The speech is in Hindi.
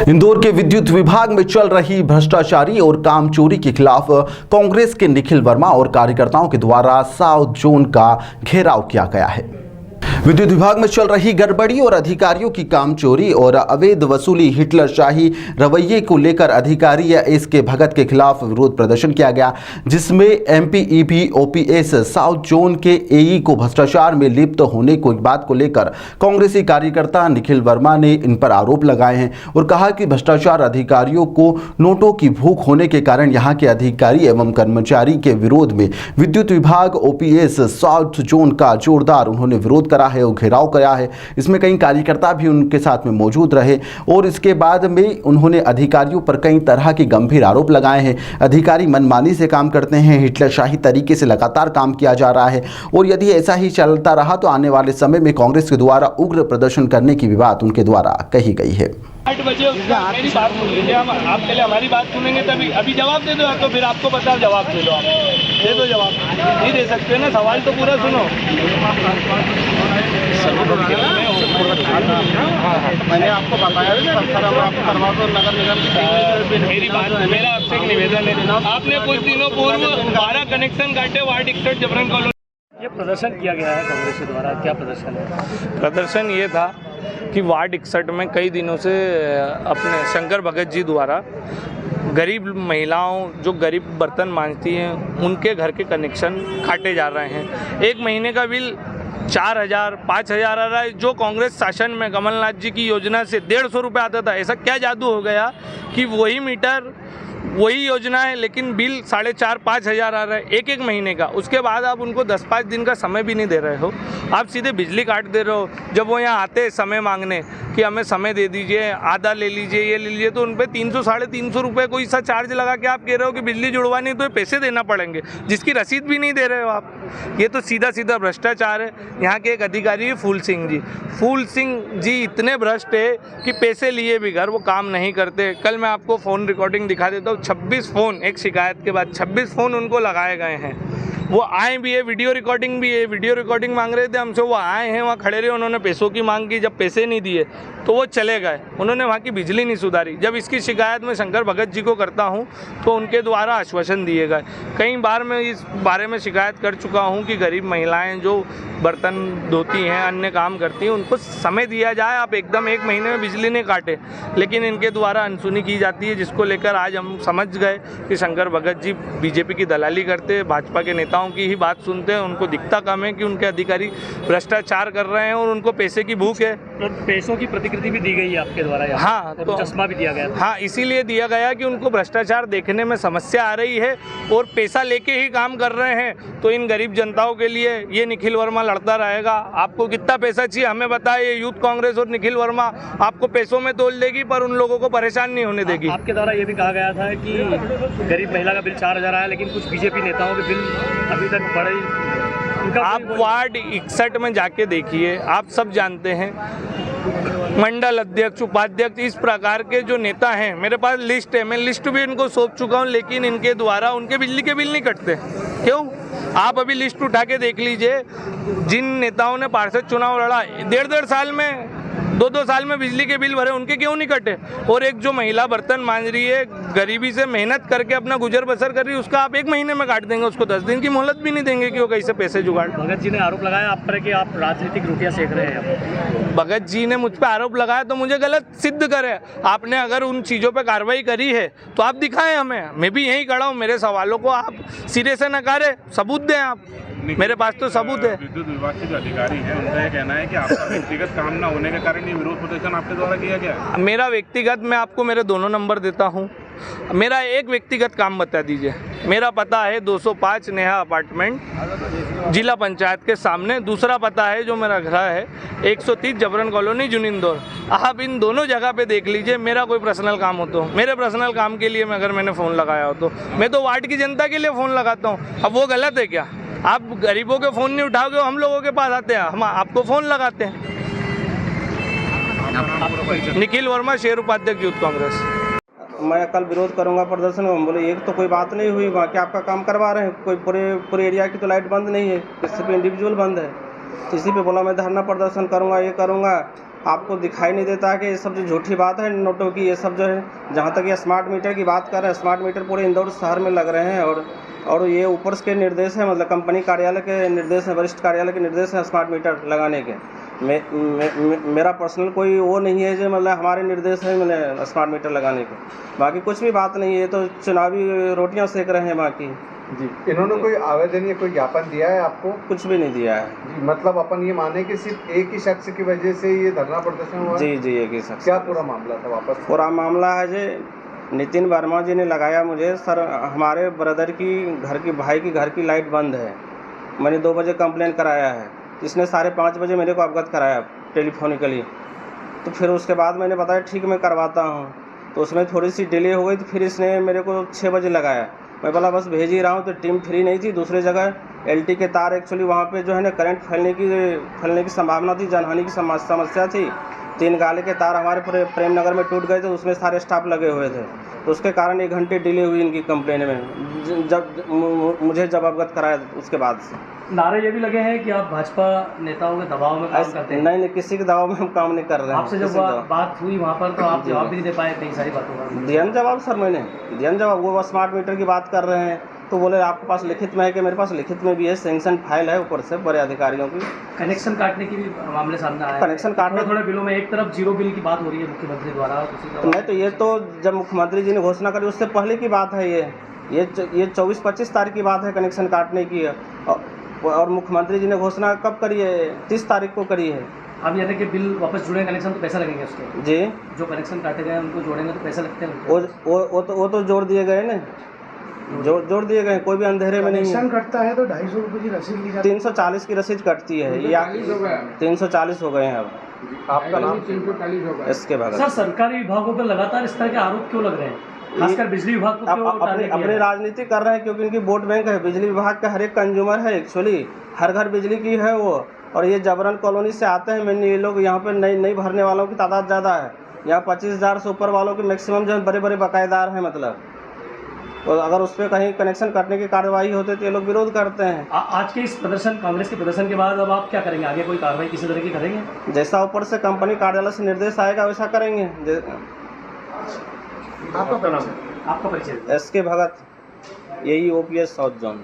इंदौर के विद्युत विभाग में चल रही भ्रष्टाचारी और कामचोरी के खिलाफ कांग्रेस के निखिल वर्मा और कार्यकर्ताओं के द्वारा साउथ जोन का घेराव किया गया है। विद्युत विभाग में चल रही गड़बड़ी और अधिकारियों की कामचोरी और अवैध वसूली हिटलरशाही रवैये को लेकर अधिकारी एस के भगत के खिलाफ विरोध प्रदर्शन किया गया, जिसमें एमपीईबी ओपीएस साउथ जोन के एई को भ्रष्टाचार में लिप्त होने की बात को लेकर कांग्रेसी कार्यकर्ता निखिल वर्मा ने इन पर आरोप लगाए हैं और कहा कि भ्रष्टाचार अधिकारियों को नोटों की भूख होने के कारण यहाँ के अधिकारी एवं कर्मचारी के विरोध में विद्युत विभाग ओपीएस साउथ जोन का जोरदार उन्होंने विरोध करा है और घेराव किया है। इसमें कई कार्यकर्ता भी उनके साथ में मौजूद रहे और इसके बाद में उन्होंने अधिकारियों पर कई तरह के गंभीर आरोप लगाए हैं। अधिकारी मनमानी से काम करते हैं, हिटलरशाही तरीके से लगातार काम किया जा रहा है और यदि ऐसा ही चलता रहा तो आने वाले समय में कांग्रेस के द्वारा उग्र प्रदर्शन करने की भी बात उनके द्वारा कही गई है। 8 बजे मेरी बात सुन लीजिए, हम आप पहले हमारी बात सुनेंगे तभी। अभी जवाब दे दो, तो फिर आपको पता जवाब दे दो। आप दे दो जवाब, नहीं दे सकते ना, सवाल तो पूरा सुनो। मैंने आपको बताया मेरी बात, मेरा आपसे एक निवेदन है, आपने कुछ दिनों पूर्व 12 कनेक्शन काटे वार्ड 61 जबरन कॉलोनी। ये प्रदर्शन किया गया है कांग्रेस के द्वारा, क्या प्रदर्शन है? प्रदर्शन ये था कि वार्ड 61 में कई दिनों से अपने शंकर भगत जी द्वारा गरीब महिलाओं जो गरीब बर्तन मांजती हैं उनके घर के कनेक्शन काटे जा रहे हैं। एक महीने का बिल 4,000 5,000 आ रहा है, जो कांग्रेस शासन में कमलनाथ जी की योजना से 150 रुपये आता था। ऐसा क्या जादू हो गया कि वही मीटर वही योजना है लेकिन बिल 4,500 5,000 आ रहा है एक महीने का। उसके बाद आप उनको 10-5 दिन का समय भी नहीं दे रहे हो, आप सीधे बिजली काट दे रहे हो। जब वो यहाँ आते समय मांगने कि हमें समय दे दीजिए, आधा ले लीजिए, ये ले लीजिए, तो उन पर 300 350 रुपये कोई सा चार्ज लगा के आप कह रहे हो कि बिजली जुड़वानी तो ये पैसे देना पड़ेंगे, जिसकी रसीद भी नहीं दे रहे हो आप। ये तो सीधा सीधा भ्रष्टाचार है। यहाँ के एक अधिकारी है फूल सिंह जी इतने भ्रष्ट है कि पैसे लिए बिगर वो काम नहीं करते। कल मैं आपको फ़ोन रिकॉर्डिंग दिखा देता हूँ। 26 फ़ोन एक शिकायत के बाद 26 फ़ोन उनको लगाए गए हैं। वो आए भी है, वीडियो रिकॉर्डिंग भी है। वीडियो रिकॉर्डिंग मांग रहे थे हमसे, वो आए हैं, वहाँ खड़े रहे, उन्होंने पैसों की मांग की। जब पैसे नहीं दिए तो वो चले गए, उन्होंने वहाँ की बिजली नहीं सुधारी। जब इसकी शिकायत मैं शंकर भगत जी को करता हूँ तो उनके द्वारा आश्वासन दिए गए। कई बार मैं इस बारे में शिकायत कर चुका हूँ कि गरीब महिलाएँ जो बर्तन धोती हैं, अन्य काम करती हैं, उनको समय दिया जाए। आप एकदम 1 महीने में बिजली नहीं काटे, लेकिन इनके द्वारा अनसुनी की जाती है, जिसको लेकर आज हम समझ गए कि शंकर भगत जी बीजेपी की दलाली करते हैं, भाजपा के नेताओं की ही बात सुनते हैं। उनको दिखता कम है कि उनके अधिकारी भ्रष्टाचार कर रहे हैं और उनको पैसे की भूख है। तो पैसों की प्रतिकृति भी दी गई है आपके द्वारा? हाँ, तो चश्मा भी दिया गया। हाँ, इसीलिए दिया गया कि उनको भ्रष्टाचार देखने में समस्या आ रही है और पैसा लेके ही काम कर रहे हैं। तो इन गरीब जनताओं के लिए ये निखिल वर्मा लड़ता रहेगा। आपको कितना पैसा चाहिए हमें बताइए, यूथ कांग्रेस और निखिल वर्मा आपको पैसों में तोल देगी पर उन लोगों को परेशान नहीं होने देगी। आपके द्वारा ये भी कहा गया था कि गरीब महिला का बिल 4,000 आया, लेकिन कुछ बीजेपी नेताओं के बिल अभी तक बढ़े। आप वार्ड 61 में जाके देखिए, आप सब जानते हैं मंडल अध्यक्ष, उपाध्यक्ष, इस प्रकार के जो नेता हैं, मेरे पास लिस्ट है, मैं लिस्ट भी इनको सौंप चुका हूं, लेकिन इनके द्वारा उनके बिजली के बिल नहीं कटते। क्यों? आप अभी लिस्ट उठा के देख लीजिए, जिन नेताओं ने पार्षद चुनाव लड़ा 1.5 साल में, 2 साल में बिजली के बिल भरे, उनके क्यों नहीं कटे? और एक जो महिला बर्तन मांज रही है, गरीबी से मेहनत करके अपना गुजर बसर कर रही है, उसका आप 1 महीने में काट देंगे, उसको 10 दिन की मोहलत भी नहीं देंगे कि वो कैसे पैसे जुगाड़। भगत जी ने आरोप लगाया आप पर कि आप राजनीतिक रोटियां सेक रहे हैं। भगत जी ने मुझ पर आरोप लगाया तो मुझे गलत सिद्ध करे। आपने अगर उन चीज़ों पर कार्रवाई करी है तो आप दिखाएं हमें, मैं भी यहीं खड़ा हूँ। मेरे सवालों को आप सिरे से नकारे, सबूत दें आप, मेरे पास तो सबूत है। विद्युत विभाग के जो अधिकारी हैं उनका ये कहना है कि आपका व्यक्तिगत काम न होने के कारण ये विरोध प्रदर्शन आपके द्वारा किया गया। मेरा व्यक्तिगत, मैं आपको मेरे दोनों नंबर देता हूँ। मेरा एक व्यक्तिगत काम बता दीजिए। मेरा पता है 205 नेहा अपार्टमेंट, जिला पंचायत के सामने। दूसरा पता है जो मेरा घर है 130 जबरन कॉलोनी, जुनिंदौर। आप इन दोनों जगह पे देख लीजिए। मेरा कोई पर्सनल काम हो तो, मेरे पर्सनल काम के लिए अगर मैंने फ़ोन लगाया हो तो मैं तो वार्ड की जनता के लिए फ़ोन लगाता हूँ। अब वो गलत है क्या? आप गरीबों के फ़ोन नहीं उठाओगे, हम लोगों के पास आते हैं, हम आपको फ़ोन लगाते हैं। निखिल वर्मा, शेर उपाध्यक्ष, यूथ कांग्रेस। मैं कल विरोध करूंगा प्रदर्शन में। हम बोले एक तो कोई बात नहीं हुई, वहाँ के आपका काम करवा रहे हैं, कोई पूरे एरिया की तो लाइट बंद नहीं है, सिर्फ इंडिविजुअल बंद है। तो इसी पे बोला मैं धरना प्रदर्शन करूंगा, ये करूंगा। आपको दिखाई नहीं देता है कि ये सब जो झूठी बात है नोटों की, ये सब जो है। जहाँ तक ये स्मार्ट मीटर की बात कर रहे हैं, स्मार्ट मीटर पूरे इंदौर शहर में लग रहे हैं और ये ऊपर के निर्देश है, मतलब कंपनी कार्यालय के निर्देश हैं, वरिष्ठ कार्यालय के निर्देश हैं स्मार्ट मीटर लगाने के। मेरा पर्सनल कोई वो नहीं है जो मतलब हमारे निर्देश है मतलब स्मार्ट मीटर लगाने के। बाकी कुछ भी बात नहीं है, ये तो चुनावी रोटियां सेक रहे हैं बाकी। जी, इन्होंने कोई आवेदन या कोई ज्ञापन दिया है आपको? कुछ भी नहीं दिया है जी, मतलब अपन ये माने कि सिर्फ एक ही शख्स की वजह से ये धरना प्रदर्शन हुआ? जी जी, एक ही शख्स। क्या पूरा मामला था? वापस पूरा मामला है जी, नितिन वर्मा जी ने लगाया मुझे, सर हमारे ब्रदर की घर की भाई की घर की लाइट बंद है, मैंने 2 बजे कंप्लेन कराया है, इसने 5:30 बजे मेरे को अवगत कराया टेलीफोनिकली। तो फिर उसके बाद मैंने बताया ठीक मैं करवाता हूँ, तो उसमें थोड़ी सी डिले हो गई, तो फिर इसने मेरे को 6 बजे लगाया। मैं बोला बस भेज ही रहा हूँ, तो टीम फ्री नहीं थी। दूसरी जगह एलटी के तार एक्चुअली वहाँ पे जो है ना करंट फैलने की संभावना थी, जानहानि की समस्या थी। 3 गाले के तार हमारे पूरे प्रेम नगर में टूट गए थे, उसमें सारे स्टाफ लगे हुए थे, तो उसके कारण 1 घंटे डिले हुई इनकी कंप्लेन में, जब मुझे अवगत कराया उसके बाद से। नारे ये भी लगे हैं कि आप भाजपा नेताओं के दबाव में काम करते हैं। नहीं, किसी के दबाव में हम काम नहीं कर रहे हैं। आपसे जब बात हुई वहाँ पर तो आप जवाब भी नहीं दे पाए कई सारी बातों का। दिया जवाब सर, मैंने दिया जवाब। वो स्मार्ट मीटर की बात कर रहे हैं तो बोले आपके पास लिखित में है कि मेरे पास लिखित में भी है, सैंक्शन फाइल है ऊपर से बड़े अधिकारियों की। कनेक्शन काटने की भी मामले सामने आए। कनेक्शन काटने थोड़े बिलों में एक तरफ 0 बिल की बात हो रही है मुख्यमंत्री द्वारा, नहीं तो ये तो जब मुख्यमंत्री जी ने घोषणा करी उससे पहले की बात है। ये 24-25 तारीख की बात है कनेक्शन काटने की, और मुख्यमंत्री जी ने घोषणा कब करी है? 30 तारीख को करी है। अब यानी कि बिल वापस जुड़े कनेक्शन तो पैसा लगेंगे उसके? जी, जो कनेक्शन काटे गए उनको जोड़ेंगे तो पैसा लगते हैं? वो तो जोड़ दिए गए ना, जोड़ दिए गए, कोई भी अंधेरे में नहीं है। कटता है तो 250 रुपये की रसीद ली जाती है। 340 की रसीद कटती है, या 340 हो गए हैं अब। आपका नाम? इसके भगत। सर, सरकारी विभागों पर लगातार इस तरह के आरोप क्यों लग रहे हैं, खासकर बिजली विभाग को क्यों टारगेट किया अपनी राजनीति कर रहे हैं? क्योंकि इनकी वोट बैंक है, बिजली विभाग का हर एक कंज्यूमर है एक्चुअली, हर घर बिजली की है वो। और ये जबरन कॉलोनी से आते हैं, मैंने ये लोग यहाँ पे नई भरने वालों की तादाद ज़्यादा है। यहाँ 25,000 से ऊपर वालों के मैक्सिमम जो बड़े बड़े बकायेदार हैं मतलब। और अगर उस पर कहीं कनेक्शन काटने की कार्रवाई होती है तो ये लोग विरोध करते हैं। आज के इस प्रदर्शन, कांग्रेस के प्रदर्शन के बाद अब आप क्या करेंगे? आगे कोई कार्रवाई किसी तरह की करेंगे? जैसा ऊपर से कंपनी कार्यालय से निर्देश आएगा वैसा करेंगे। आपका परिचय? SK भगत, यही OPS साउथ जोन।